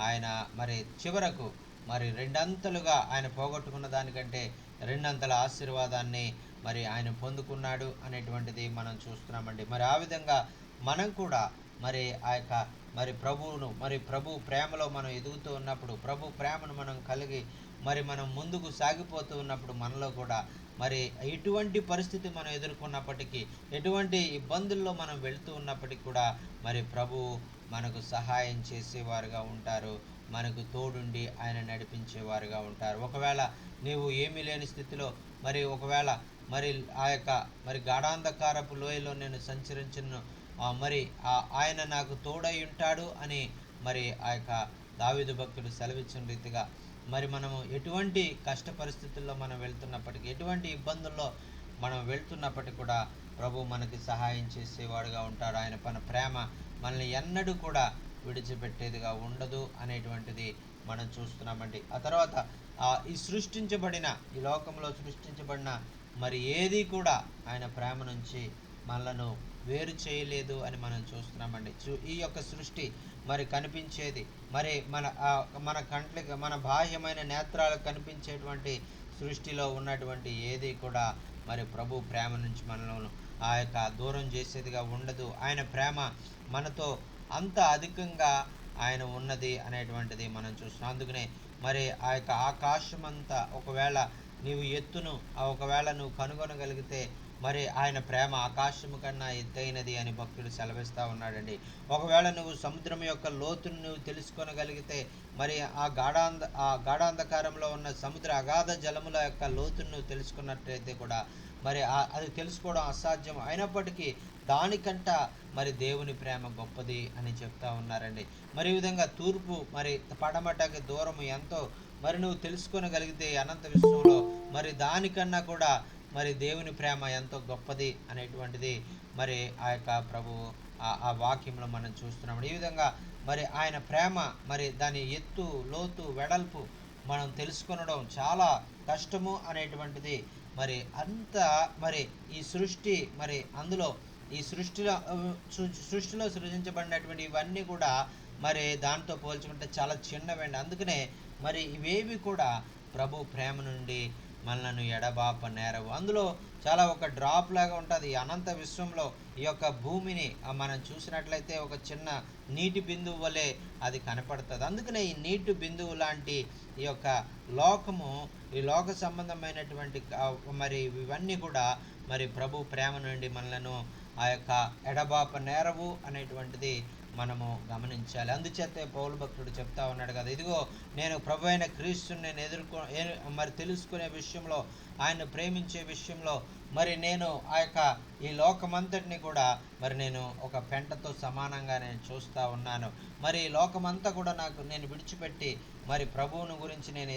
ఆయన మరి చివరకు మరి రెండంతలుగా ఆయన పోగొట్టుకున్న దానికంటే రెండంతల ఆశీర్వాదాన్ని మరి ఆయన పొందుకున్నాడు అనేటువంటిది మనం చూస్తున్నామండి. మరి ఆ విధంగా మనం కూడా మరి మరి ప్రభువును మరి ప్రభు ప్రేమలో మనం ఎదుగుతూ ఉన్నప్పుడు, ప్రభు ప్రేమను మనం కలిగి మరి మనం ముందుకు సాగిపోతూ ఉన్నప్పుడు మనలో కూడా మరి ఎటువంటి పరిస్థితి మనం ఎదుర్కొన్నప్పటికీ, ఎటువంటి ఇబ్బందుల్లో మనం వెళుతూ ఉన్నప్పటికీ కూడా మరి ప్రభు మనకు సహాయం చేసేవారుగా ఉంటారు, మనకు తోడుండి ఆయన నడిపించేవారుగా ఉంటారు. ఒకవేళ నీవు ఏమీ లేని స్థితిలో మరి ఒకవేళ మరి ఆ యొక్క మరి గాఢాంధకారపు లోయలో నేను సంచరించను, మరి ఆయన నాకు తోడై ఉంటాడు అని మరి ఆ యొక్క దావీదు భక్తుడు సెలవిచ్చిన రీతిగా మరి మనము ఎటువంటి కష్ట పరిస్థితుల్లో మనం వెళ్తున్నప్పటికీ, ఎటువంటి ఇబ్బందుల్లో మనం వెళ్తున్నప్పటికీ కూడా ప్రభు మనకి సహాయం చేసేవాడుగా ఉంటాడు. ఆయన ప్రేమ మనల్ని ఎన్నడూ కూడా విడిచిపెట్టేదిగా ఉండదు అనేటువంటిది మనం చూస్తున్నామండి. ఆ తర్వాత ఈ సృష్టించబడిన ఈ లోకంలో సృష్టించబడిన మరి ఏది కూడా ఆయన ప్రేమ నుంచి మనలను వేరు చేయలేదు అని మనం చూస్తున్నామండి. ఈ యొక్క సృష్టి మరి కనిపించేది మరి మన కంట్లకి, మన బాహ్యమైన నేత్రాలకు కనిపించేటువంటి సృష్టిలో ఉన్నటువంటి ఏది కూడా మరి ప్రభు ప్రేమ నుంచి మనలను ఆ యొక్క దూరం చేసేదిగా ఉండదు. ఆయన ప్రేమ మనతో అంత అధికంగా ఆయన ఉన్నది అనేటువంటిది మనం చూస్తున్నాం. అందుకనే మరి ఆ యొక్క ఆకాశమంతా ఒకవేళ నీవు ఎత్తును ఒకవేళ నువ్వు కనుగొనగలిగితే మరి ఆయన ప్రేమ ఆకాశము కన్నా ఎత్తైనది అని భక్తుడు సెలవిస్తూ ఉన్నాడండి. ఒకవేళ నువ్వు సముద్రం యొక్క లోతును నువ్వు తెలుసుకొనగలిగితే మరి ఆ గాఢాంధకారంలో ఉన్న సముద్ర అగాధ జలముల యొక్క లోతును నువ్వు తెలుసుకున్నట్లయితే కూడా మరి అది తెలుసుకోవడం అసాధ్యం అయినప్పటికీ దానికంట మరి దేవుని ప్రేమ గొప్పది అని చెప్తా ఉన్నారండి. మరి ఈ విధంగా తూర్పు మరి పడమటకి దూరం ఎంతో మరి నువ్వు తెలుసుకొనగలిగితే అనంత విశ్వంలో మరి దానికన్నా కూడా మరి దేవుని ప్రేమ ఎంతో గొప్పది అనేటువంటిది మరి ఆ యొక్క ప్రభు ఆ వాక్యంలో మనం చూస్తున్నాం. ఈ విధంగా మరి ఆయన ప్రేమ మరి దాని ఎత్తు, లోతు, వెడల్పు మనం తెలుసుకొనడం చాలా కష్టము అనేటువంటిది మరి అంత మరి ఈ సృష్టి మరి అందులో ఈ సృష్టిలో సృజించబడినటువంటి ఇవన్నీ కూడా మరి దాంతో పోల్చుకుంటే చాలా చిన్నవండి. అందుకనే మరి ఇవేవి కూడా ప్రభు ప్రేమ నుండి మనలను ఎడబాప నేరవు. అందులో చాలా ఒక డ్రాప్ లాగా ఉంటుంది. అనంత విశ్వంలో ఈ యొక్క భూమిని మనం చూసినట్లయితే ఒక చిన్న నీటి బిందువు వలె అది కనపడుతుంది. అందుకనే ఈ నీటి బిందువు లాంటి ఈ యొక్క లోకము, ఈ లోక సంబంధమైనటువంటి మరి ఇవన్నీ కూడా మరి ప్రభు ప్రేమ నుండి మనలను ఆ యొక్క ఎడబాప నేరవు అనేటువంటిది మనము గమనించాలి. అందుచేతే పౌలు భక్తుడు చెప్తా ఉన్నాడు కదా, ఇదిగో నేను ప్రభు అయిన క్రీస్తుని నేను మరి తెలుసుకునే విషయంలో, ఆయన ప్రేమించే విషయంలో మరి నేను ఆ యొక్క ఈ లోకమంతటిని కూడా మరి నేను ఒక పెంటతో సమానంగా నేను చూస్తూ ఉన్నాను. మరి ఈ లోకమంతా కూడా నేను విడిచిపెట్టి మరి ప్రభువుని గురించి నేను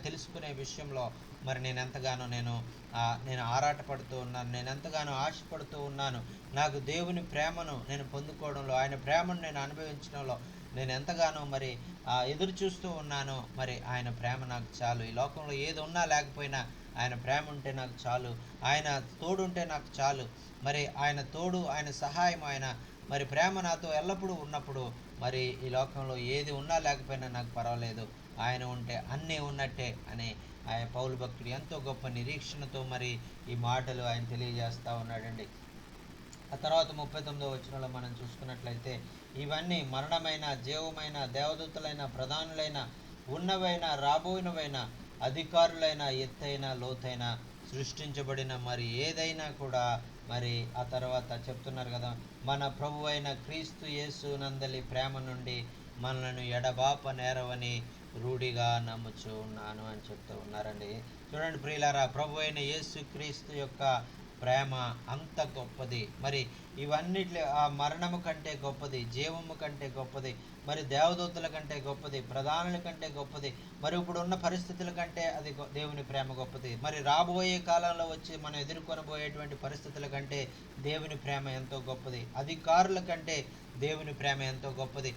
తెలుసుకునే విషయంలో మరి నేను ఎంతగానో నేను ఆరాటపడుతూ ఉన్నాను, నేను ఎంతగానో ఆశపడుతూ ఉన్నాను. నాకు దేవుని ప్రేమను నేను పొందుకోవడంలో, ఆయన ప్రేమను నేను అనుభవించడంలో నేను ఎంతగానో మరి ఎదురు చూస్తూ ఉన్నాను. మరి ఆయన ప్రేమ నాకు చాలు. ఈ లోకంలో ఏది ఉన్నా లేకపోయినా ఆయన ప్రేమ ఉంటే నాకు చాలు, ఆయన తోడు ఉంటే నాకు చాలు. మరి ఆయన తోడు, ఆయన సహాయం, ఆయన మరి ప్రేమ నాతో ఎల్లప్పుడూ ఉన్నప్పుడు మరి ఈ లోకంలో ఏది ఉన్నా లేకపోయినా నాకు పర్వాలేదు, ఆయన ఉంటే అన్నీ ఉన్నట్టే అని ఆయన పౌలు భక్తుడు ఎంతో గొప్ప నిరీక్షణతో మరి ఈ మాటలు ఆయన తెలియజేస్తూ ఉన్నాడండి. ఆ తర్వాత 39వ వచనంలో మనం చూసుకున్నట్లయితే ఇవన్నీ మరణమైన, జీవమైన, దేవదూతలైన, ప్రధానులైన, ఉన్నవైన, రాబోయినవైన, అధికారులైన, ఎత్తైన, లోతైన, సృష్టించబడిన మరి ఏదైనా కూడా మరి ఆ తర్వాత చెప్తున్నారు కదా, మన ప్రభు అయిన క్రీస్తు యేసు నందలి ప్రేమ నుండి మనలను ఎడబాప నేరవని రూఢిగా నమ్ముచూ ఉన్నాను అని చెప్తూ ఉన్నారండి. చూడండి ప్రియులారా, ప్రభు అయిన యేసు క్రీస్తు యొక్క ప్రేమ అంత గొప్పది. మరి ఇవన్నిటి ఆ మరణము కంటే గొప్పది, జీవము కంటే గొప్పది, మరి దేవదూతల కంటే గొప్పది, ప్రధానుల కంటే గొప్పది, మరి ఇప్పుడు ఉన్న పరిస్థితుల కంటే అది దేవుని ప్రేమ గొప్పది. మరి రాబోయే కాలంలో వచ్చి మనం ఎదుర్కొనబోయేటువంటి పరిస్థితుల కంటే దేవుని ప్రేమ ఎంతో గొప్పది. అధికారుల కంటే దేవుని ప్రేమ ఎంతో గొప్పది.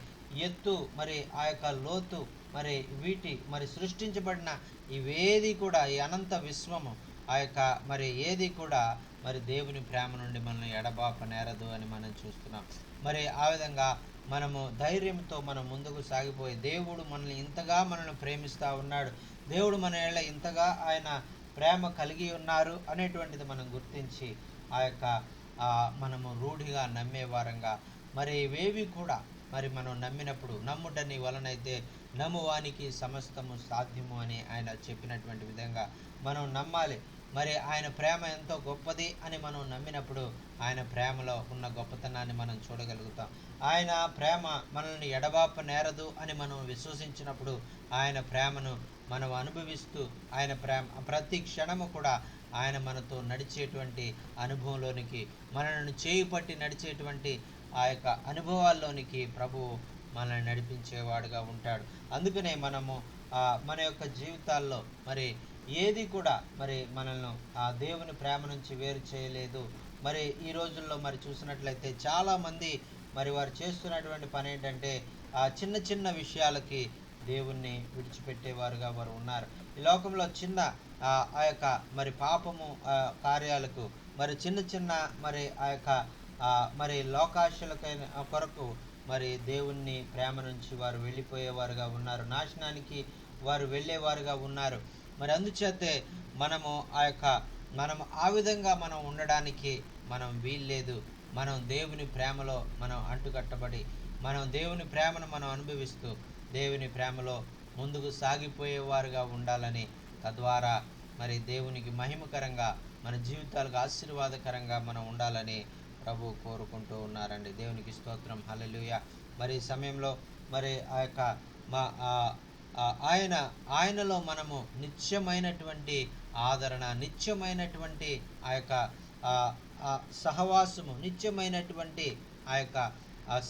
ఎత్తు మరి ఆ యొక్క లోతు మరి వీటి మరి సృష్టించబడిన ఇవేది కూడా, ఈ అనంత విశ్వము ఆ యొక్క మరి ఏది కూడా మరి దేవుని ప్రేమ నుండి మనల్ని ఎడబాప నేరదు అని మనం చూస్తున్నాం. మరి ఆ విధంగా మనము ధైర్యంతో మనం ముందుకు సాగిపోయి, దేవుడు మనల్ని ఇంతగా మనల్ని ప్రేమిస్తూ ఉన్నాడు, దేవుడు మన ఏళ్ళ ఇంతగా ఆయన ప్రేమ కలిగి ఉన్నారు అనేటువంటిది మనం గుర్తించి ఆ యొక్క మనము రూఢిగా నమ్మే వారంగా మరి ఇవేవి కూడా మరి మనం నమ్మినప్పుడు, నమ్ముట నీ వలనైతే నమ్మువానికి సమస్తము సాధ్యము అని ఆయన చెప్పినటువంటి విధంగా మనం నమ్మాలి. మరి ఆయన ప్రేమ ఎంతో గొప్పది అని మనం నమ్మినప్పుడు ఆయన ప్రేమలో ఉన్న గొప్పతనాన్ని మనం చూడగలుగుతాం. ఆయన ప్రేమ మనల్ని ఎడబాప నేరదు అని మనం విశ్వసించినప్పుడు ఆయన ప్రేమను మనం అనుభవిస్తూ ఆయన ప్రేమ ప్రతి క్షణము కూడా ఆయన మనతో నడిచేటువంటి అనుభవంలోనికి, మనల్ని చేయి పట్టి నడిచేటువంటి ఆ యొక్క అనుభవాల్లోనికి ప్రభువు మనల్ని నడిపించేవాడుగా ఉంటాడు. అందుకనే మనము మన యొక్క జీవితాల్లో మరి ఏది కూడా మరి మనల్ని ఆ దేవుని ప్రేమ నుంచి వేరు చేయలేదు. మరి ఈ రోజుల్లో మరి చూసినట్లయితే చాలామంది మరి వారు చేస్తున్నటువంటి పని ఏంటంటే ఆ చిన్న చిన్న విషయాలకి దేవుణ్ణి విడిచిపెట్టేవారుగా వారు ఉన్నారు. ఈ లోకంలో చిన్న ఆ యొక్క మరి పాపము కార్యాలకు మరి చిన్న చిన్న మరి ఆ యొక్క మరి లోకాశలకైన కొరకు మరి దేవుణ్ణి ప్రేమ నుంచి వారు వెళ్ళిపోయేవారుగా ఉన్నారు, నాశనానికి వారు వెళ్ళేవారుగా ఉన్నారు. మరి అందుచేతే మనము మనం ఆ విధంగా మనం ఉండడానికి మనం వీల్లేదు. మనం దేవుని ప్రేమలో మనం అంటుకట్టబడి మనం దేవుని ప్రేమను మనం అనుభవిస్తూ దేవుని ప్రేమలో ముందుకు సాగిపోయేవారుగా ఉండాలని, తద్వారా మరి దేవునికి మహిమకరంగా మన జీవితాలకు ఆశీర్వాదకరంగా మనం ఉండాలని ప్రభు కోరుకుంటూ ఉన్నారండి. దేవునికి స్తోత్రం, హల్లెలూయా. మరి ఈ సమయంలో మరి ఆ యొక్క మా ఆయనలో మనము నిత్యమైనటువంటి ఆదరణ, నిత్యమైనటువంటి ఆ యొక్క సహవాసము, నిత్యమైనటువంటి ఆ యొక్క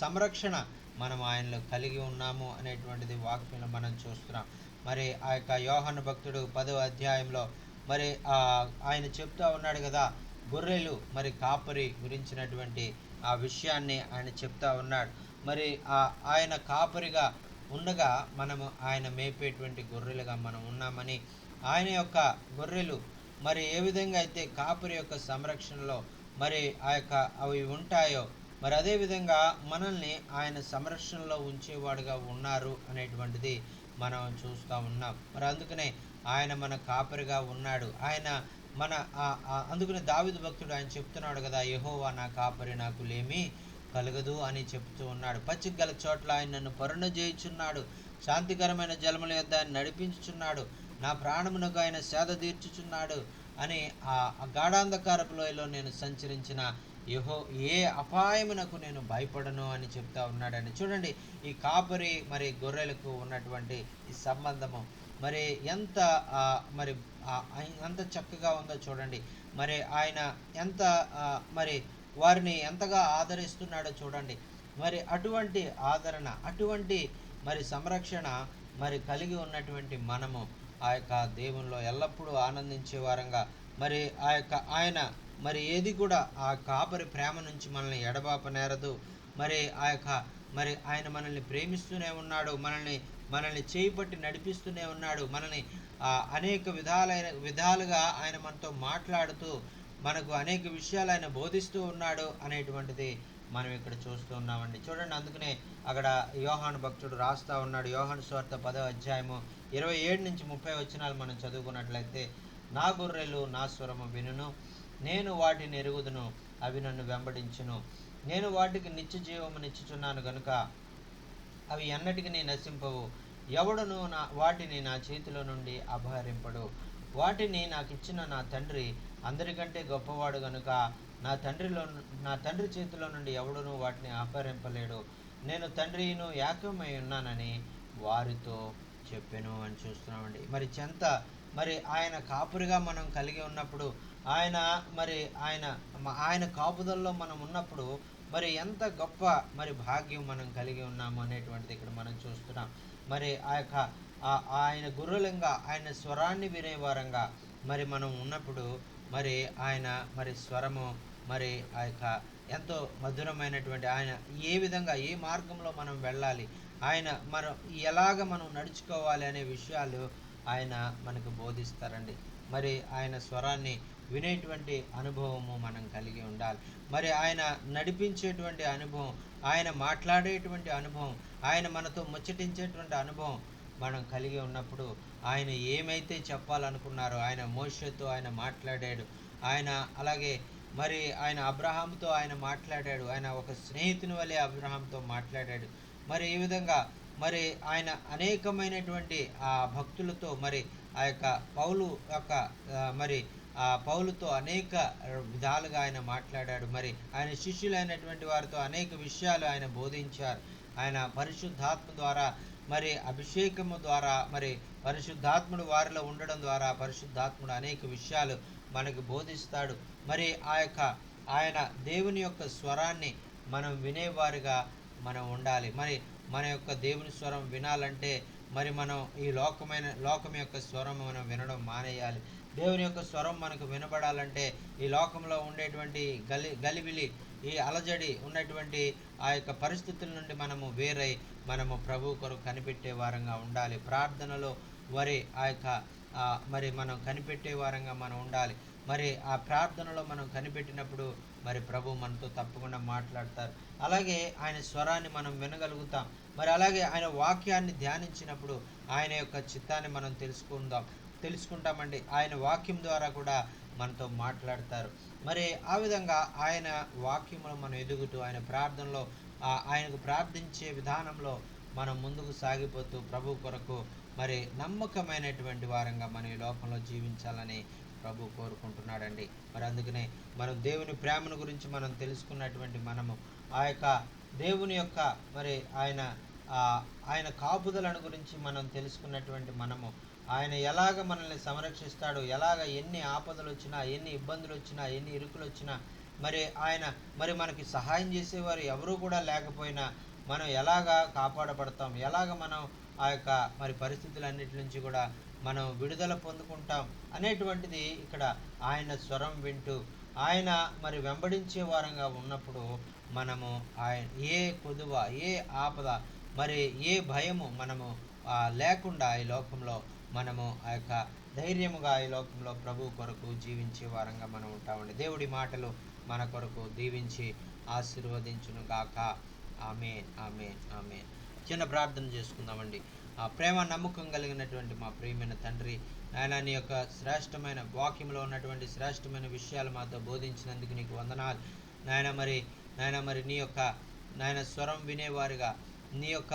సంరక్షణ మనం ఆయనలో కలిగి ఉన్నాము అనేటువంటిది వాక్యంలో మనం చూస్తున్నాం. మరి ఆ యొక్క యోహాను భక్తుడు 10వ అధ్యాయంలో మరి ఆయన చెప్తా ఉన్నాడు కదా, గొర్రెలు మరి కాపరి గురించినటువంటి ఆ విషయాన్ని ఆయన చెప్తా ఉన్నాడు. మరి ఆయన కాపరిగా ఉండగా మనము ఆయన మేపేటువంటి గొర్రెలుగా మనం ఉన్నామని, ఆయన యొక్క గొర్రెలు మరి ఏ విధంగా అయితే కాపరి యొక్క సంరక్షణలో మరి ఆ యొక్క అవి ఉంటాయో మరి అదేవిధంగా మనల్ని ఆయన సంరక్షణలో ఉంచేవాడుగా ఉన్నారు అనేటువంటిది మనం చూస్తూ ఉన్నాం. మరి అందుకనే ఆయన మన కాపరిగా ఉన్నాడు. ఆయన మన అందుకనే దావీదు భక్తుడు ఆయన చెప్తున్నాడు కదా, యెహోవా నా కాపరి, నాకు లేమి కలగదు అని చెప్తూ ఉన్నాడు. పచ్చిక గల చోట్ల ఆయన నన్ను పరుణ చేయుచున్నాడు, శాంతికరమైన జలముల యొద్ద ఆయన నడిపించుచున్నాడు, నా ప్రాణమునకు ఆయన సేద తీర్చుచున్నాడు అని ఆ గాఢాంధకారపు లోయలో నేను సంచరించిన ఏ అపాయమునకు నేను భయపడను అని చెప్తా ఉన్నాడని. చూడండి, ఈ కాపరి మరి గొర్రెలకు ఉన్నటువంటి ఈ సంబంధము మరి ఎంత మరి ఎంత చక్కగా ఉందో చూడండి. మరి ఆయన ఎంత మరి వారిని ఎంతగా ఆదరిస్తున్నాడో చూడండి. మరి అటువంటి ఆదరణ, అటువంటి మరి సంరక్షణ మరి కలిగి ఉన్నటువంటి మనము ఆ యొక్క దేవునిలో ఎల్లప్పుడూ ఆనందించే వారంగా మరి ఆయన మరి ఏది కూడా ఆ కాపరి ప్రేమ నుంచి మనల్ని ఎడబాపనేరదు. మరి మరి ఆయన మనల్ని ప్రేమిస్తూనే ఉన్నాడు, మనల్ని చేయి పట్టి నడిపిస్తూనే ఉన్నాడు, మనల్ని అనేక విధాలుగా ఆయన మనతో మాట్లాడుతూ మనకు అనేక విషయాలు ఆయన బోధిస్తూ ఉన్నాడు అనేటువంటిది మనం ఇక్కడ చూస్తూ ఉన్నామండి. చూడండి, అందుకనే అక్కడ యోహాను భక్తుడు రాస్తా ఉన్నాడు. యోహాను సువార్త 10వ అధ్యాయము 27 నుంచి 30 వచనాలు మనం చదువుకున్నట్లయితే, నా గొర్రెలు నా స్వరము వినును, నేను వాటిని ఎరుగుదును, అవి నన్ను వెంబడించును, నేను వాటికి నిత్య జీవమునిచ్చుచున్నాను గనుక అవి ఎన్నటికి నశింపవు, ఎవడును వాటిని నా చేతిలో నుండి అపహరింపడు. వాటిని నాకు ఇచ్చిన నా తండ్రి అందరికంటే గొప్పవాడు గనుక నా తండ్రి చేతిలో నుండి ఎవడును వాటిని అపహరింపలేడు. నేను తండ్రిను ఏకమై ఉన్నానని వారితో చెప్పెను అని చూస్తున్నామండి. మరి ఆయన కాపురిగా మనం కలిగి ఉన్నప్పుడు, ఆయన కాపుదల్లో మనం ఉన్నప్పుడు మరి ఎంత గొప్ప మరి భాగ్యం మనం కలిగి ఉన్నాము అనేటువంటిది ఇక్కడ మనం చూస్తున్నాం. మరి ఆయన గొర్రెలంగా ఆయన స్వరాన్ని వినేవారంగా మరి మనం ఉన్నప్పుడు మరి ఆయన మరి స్వరము మరి ఎంతో మధురమైనటువంటి, ఆయన ఏ విధంగా ఏ మార్గంలో మనం వెళ్ళాలి, మనం ఎలాగ మనం నడుచుకోవాలి అనే విషయాలు ఆయన మనకు బోధిస్తారండి. మరి ఆయన స్వరాన్ని వినేటువంటి అనుభవము మనం కలిగి ఉండాలి. మరి ఆయన నడిపించేటువంటి అనుభవం, ఆయన మాట్లాడేటువంటి అనుభవం, ఆయన మనతో ముచ్చటించేటువంటి అనుభవం మనం కలిగి ఉన్నప్పుడు ఆయన ఏమైతే చెప్పాలనుకున్నారో, ఆయన మోషేతో ఆయన మాట్లాడాడు, అలాగే మరి ఆయన అబ్రహాముతో ఆయన మాట్లాడాడు, ఆయన ఒక స్నేహితుని వలె అబ్రహాంతో మాట్లాడాడు. మరి ఈ విధంగా మరి ఆయన అనేకమైనటువంటి భక్తులతో మరి ఆ యొక్క పౌలుతో అనేక విధాలుగా ఆయన మాట్లాడాడు. మరి ఆయన శిష్యులైనటువంటి వారితో అనేక విషయాలు ఆయన బోధించారు. ఆయన పరిశుద్ధాత్మ ద్వారా మరి అభిషేకము ద్వారా మరి పరిశుద్ధాత్ముడు వారిలో ఉండడం ద్వారా పరిశుద్ధాత్ముడు అనేక విషయాలు మనకి బోధిస్తాడు. మరి ఆయన దేవుని యొక్క స్వరాన్ని మనం వినేవారుగా మనం ఉండాలి. మరి మన యొక్క దేవుని స్వరం వినాలంటే మరి మనం ఈ లోకం యొక్క స్వరం మనం వినడం మానేయాలి. దేవుని యొక్క స్వరం మనకు వినబడాలంటే ఈ లోకంలో ఉండేటువంటి గలిబిలి, ఈ అలజడి ఉన్నటువంటి ఆ యొక్క పరిస్థితుల నుండి మనము వేరై మనము ప్రభు కొరకు కనిపెట్టే వారంగా ఉండాలి. ప్రార్థనలో మరి మనం కనిపెట్టే వారంగా మనం ఉండాలి. మరి ఆ ప్రార్థనలో మనం కనిపెట్టినప్పుడు మరి ప్రభు మనతో తప్పకుండా మాట్లాడతారు. అలాగే ఆయన స్వరాన్ని మనం వినగలుగుతాం. మరి అలాగే ఆయన వాక్యాన్ని ధ్యానించినప్పుడు ఆయన యొక్క చిత్తాన్ని మనం తెలుసుకుంటామండి. ఆయన వాక్యం ద్వారా కూడా మనతో మాట్లాడతారు. మరి ఆ విధంగా ఆయన వాక్యంలో మనం ఎదుగుతూ ఆయన ప్రార్థనలో ఆయనకు ప్రార్థించే విధానంలో మనం ముందుకు సాగిపోతూ ప్రభు కొరకు మరి నమ్మకమైనటువంటి వారంగా మనం ఈ లోకంలో జీవించాలని ప్రభు కోరుకుంటున్నాడండి. మరి అందుకనే మనం దేవుని ప్రేమను గురించి మనం తెలుసుకున్నటువంటి మనము ఆ యొక్క దేవుని యొక్క మరి ఆయన కాపుదలను గురించి మనం తెలుసుకున్నటువంటి మనము ఆయన ఎలాగ మనల్ని సంరక్షిస్తాడు, ఎలాగ ఎన్ని ఆపదలు వచ్చినా, ఎన్ని ఇబ్బందులు వచ్చినా, ఎన్ని ఇరుకులు వచ్చినా మరి మనకి సహాయం చేసేవారు ఎవరూ కూడా లేకపోయినా మనం ఎలాగా కాపాడబడతాం, ఎలాగ మనం ఆ యొక్క మరి పరిస్థితులన్నిటి నుంచి కూడా మనం విడుదల పొందుకుంటాం అనేటువంటిది ఇక్కడ ఆయన స్వరం వింటూ ఆయన మరి వెంబడించే వారంగా ఉన్నప్పుడు మనము ఆయన ఏ కొదువ, ఏ ఆపద, మరి ఏ భయము మనము లేకుండా ఈ లోకంలో మనము ఆ యొక్క ధైర్యముగా ఈ లోకంలో ప్రభు కొరకు జీవించే వారంగా మనం ఉంటామండి. దేవుడి మాటలు మన కొరకు దీవించి ఆశీర్వదించును గాక. ఆమేన్, ఆమేన్, ఆమేన్. చిన్న ప్రార్థన చేసుకుందామండి. ఆ ప్రేమ నమ్మకం కలిగినటువంటి మా ప్రియమైన తండ్రి, నాయన నీ యొక్క శ్రేష్టమైన వాక్యంలో ఉన్నటువంటి శ్రేష్టమైన విషయాలు మాతో బోధించినందుకు నీకు వందనాలు నాయన. మరి నీ యొక్క నాయన స్వరం వినేవారుగా, నీ యొక్క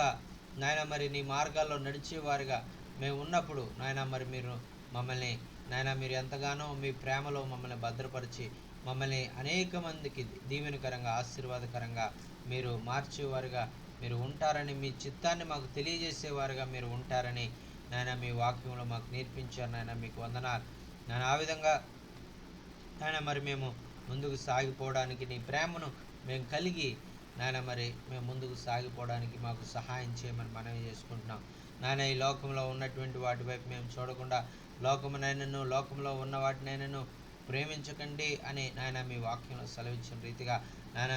నాయన మరి నీ మార్గాల్లో నడిచేవారుగా మేము ఉన్నప్పుడు నాయన మరి మీరు ఎంతగానో మీ ప్రేమలో మమ్మల్ని భద్రపరిచి మమ్మల్ని అనేక మందికి దీవెనకరంగా ఆశీర్వాదకరంగా మీరు మార్చేవారుగా మీరు ఉంటారని, మీ చిత్తాన్ని మాకు తెలియజేసేవారుగా మీరు ఉంటారని నాయన మీ వాక్యంలో మాకు నేర్పించారు నాయన. మీకు వందనాలు నాయన. ఆ విధంగా నాయన మరి మేము ముందుకు సాగిపోవడానికి నీ ప్రేమను మేము కలిగి నాయన మరి మేము ముందుకు సాగిపోవడానికి మాకు సహాయం చేయమని మనవి చేసుకుంటున్నాం నాయన. ఈ లోకంలో ఉన్నటువంటి వాటి వైపు మేము చూడకుండా లోకంలో ఉన్న వాటినైనాను ప్రేమించకండి అని నాయన మీ వాక్యంలో సెలవిచ్చిన రీతిగా నాయన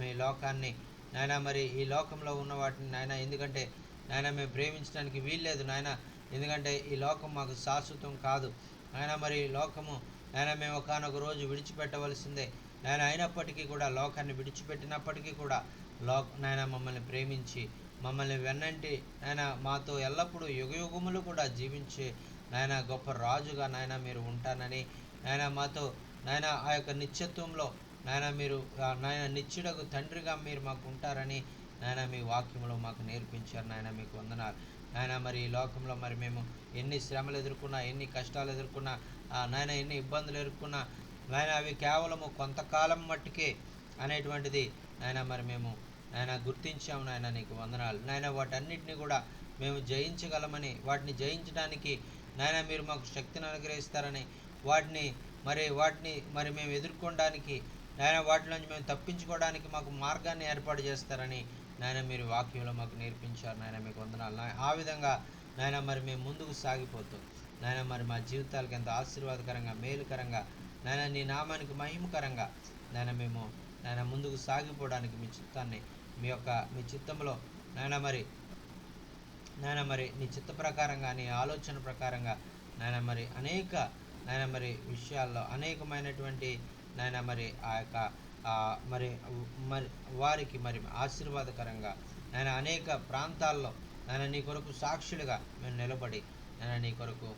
మీ లోకాన్ని నాయన మరి ఈ లోకంలో ఉన్న వాటిని నాయన, ఎందుకంటే నాయన మేము ప్రేమించడానికి వీల్లేదు నాయన, ఎందుకంటే ఈ లోకం మాకు శాశ్వతం కాదు నాయన. మరి ఈ లోకము నాయన మేము ఒకనొక రోజు విడిచిపెట్టవలసిందే నాయన. అయినప్పటికీ కూడా లోకాన్ని విడిచిపెట్టినప్పటికీ కూడా నాయన మమ్మల్ని ప్రేమించి మమ్మల్ని వెన్నంటి నాయన మాతో ఎల్లప్పుడూ యుగయుగములు కూడా జీవించే నాయన గొప్ప రాజుగా నాయన మీరు ఉంటానని నాయన, మాతో నాయన ఆ యొక్క నిత్యత్వంలో నాయన మీరు నాయన నిత్యుడకు తండ్రిగా మీరు మాకు ఉంటారని నాయన మీ వాక్యంలో మాకు నేర్పించారు నాయన. మీకు వందనాలు నాయన. మరి ఈ లోకంలో మరి మేము ఎన్ని శ్రమలు ఎదుర్కొన్నా, ఎన్ని కష్టాలు ఎదుర్కొన్నా నాయన, ఎన్ని ఇబ్బందులు ఎదుర్కొన్నా నాయన అవి కేవలము కొంతకాలం మట్టుకే అనేటువంటిది నాయన మరి మేము నాయన గుర్తించాము నాయన. నీకు వందనాలు నాయన. వాటన్నిటిని కూడా మేము జయించగలమని, వాటిని జయించడానికి నాయన మీరు మాకు శక్తిని అనుగ్రహిస్తారని, వాటిని మరి మేము ఎదుర్కొనడానికి నాయన, వాటిలోంచి మేము తప్పించుకోవడానికి మాకు మార్గాన్ని ఏర్పాటు చేస్తారని నాయన మీరు వాక్యంలో మాకు నేర్పించారు నాయన. మీకు వందనాలు. ఆ విధంగా నాయన మరి మేము ముందుకు సాగిపోతూ నాయన మరి మా జీవితాలకు ఎంతో ఆశీర్వాదకరంగా, మేలుకరంగా నాయన, నీ నామానికి మహిమకరంగా నాయన మేము నాయన ముందుకు సాగిపోవడానికి మీ చిత్తాన్ని మీ చిత్తంలో నాయన మరి నీ చిత్త ప్రకారంగా, నీ ఆలోచన ప్రకారంగా నాయన మరి విషయాల్లో అనేకమైనటువంటి నాయన మరి ఆ యొక్క మరి వారికి మరి ఆశీర్వాదకరంగా నాయన అనేక ప్రాంతాల్లో నాయన నీ కొరకు సాక్షులుగా మేము నిలబడి నాయన నీ కొరకు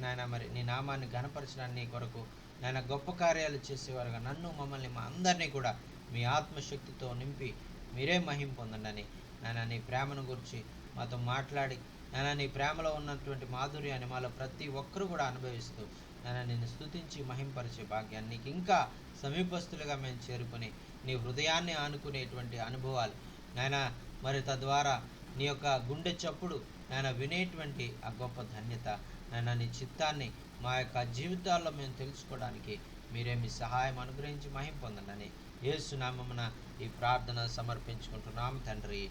నాయన మరి నీ నామాన్ని ఘనపరచడానికి నీ కొరకు నాయన గొప్ప కార్యాలు చేసేవారుగా మమ్మల్ని మా అందరినీ కూడా మీ ఆత్మశక్తితో నింపి మీరే మహిమ పొందండి నాయన. నీ ప్రేమను గురించి మాతో మాట్లాడి నాయన నీ ప్రేమలో ఉన్నటువంటి మాధుర్యాన్ని మాలో ప్రతి ఒక్కరూ కూడా అనుభవిస్తూ నాయన నిన్ను స్తుతించి మహింపరిచే భాగ్యాన్ని, నీకు ఇంకా సమీపస్తులుగా మేము చేరుకుని నీ హృదయాన్ని ఆనుకునేటువంటి అనుభవాలు నాయన, మరి తద్వారా నీ యొక్క గుండె చప్పుడు నాయన వినేటువంటి ఆ గొప్ప ధన్యత నాయన, నీ చిత్తాన్ని మా యొక్క జీవితాల్లో మేము తెలుసుకోవడానికి మీరే మీ సహాయం అనుగ్రహించి మహిం పొందండి. యేసు నామమున ఈ ప్రార్థన సమర్పించుకుంటున్నాం తండ్రి.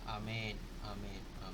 ఆమేన్, ఆమేన్, ఆమేన్.